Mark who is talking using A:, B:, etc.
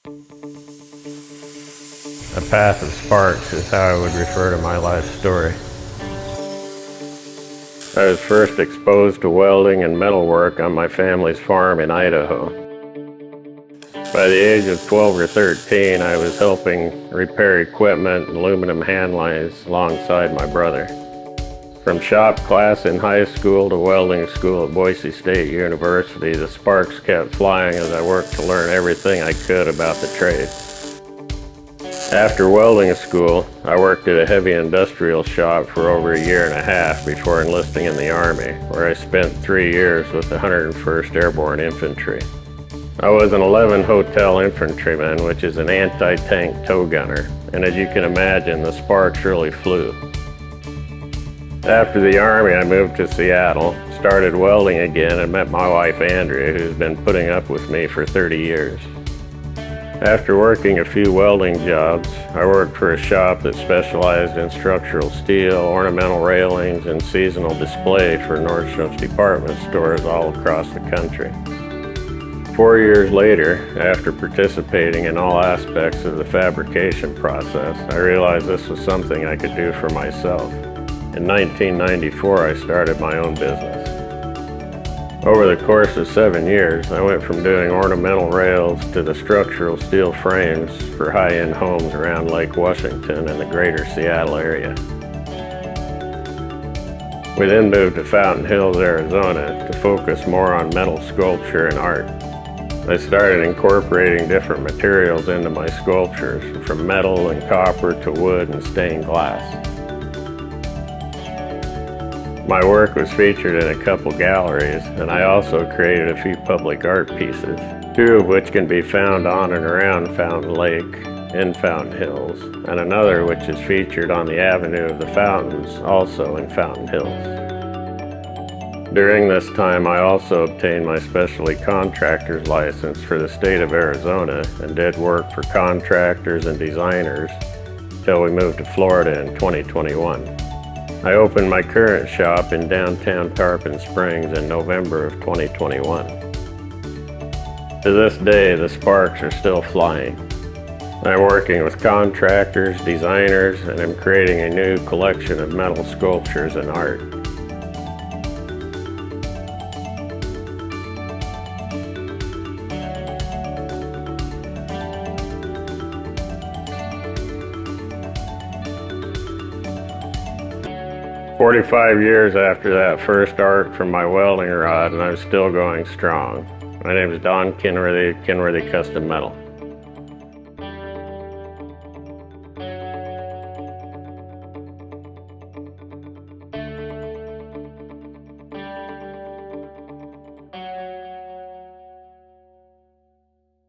A: A path of sparks is how I would refer to my life story. I was first exposed to welding and metalwork on my family's farm in Idaho. By the age of 12 or 13, I was helping repair equipment and aluminum hand lines alongside my brother. From shop class in high school to welding school at Boise State University, the sparks kept flying as I worked to learn everything I could about the trade. After welding school, I worked at a heavy industrial shop for over a year and a half before enlisting in the Army, where I spent 3 years with the 101st Airborne Infantry. I was an 11 Hotel infantryman, which is an anti-tank tow gunner, and as you can imagine, the sparks really flew. After the Army, I moved to Seattle, started welding again, and met my wife Andrea, who's been putting up with me for 30 years. After working a few welding jobs, I worked for a shop that specialized in structural steel, ornamental railings, and seasonal display for Nordstrom's department stores all across the country. 4 years later, after participating in all aspects of the fabrication process, I realized this was something I could do for myself. In 1994, I started my own business. Over the course of 7 years, I went from doing ornamental rails to the structural steel frames for high-end homes around Lake Washington and the greater Seattle area. We then moved to Fountain Hills, Arizona to focus more on metal sculpture and art. I started incorporating different materials into my sculptures, from metal and copper to wood and stained glass. My work was featured in a couple galleries, and I also created a few public art pieces, 2 of which can be found on and around Fountain Lake in Fountain Hills, and another which is featured on the Avenue of the Fountains, also in Fountain Hills. During this time, I also obtained my specialty contractor's license for the state of Arizona and did work for contractors and designers until we moved to Florida in 2021. I opened my current shop in downtown Tarpon Springs in November of 2021. To this day, the sparks are still flying. I'm working with contractors, designers, and I'm creating a new collection of metal sculptures and art. "45 years after that first art from my welding rod, and I'm still going strong. My name is Don Kenworthy, Kenworthy Custom Metal."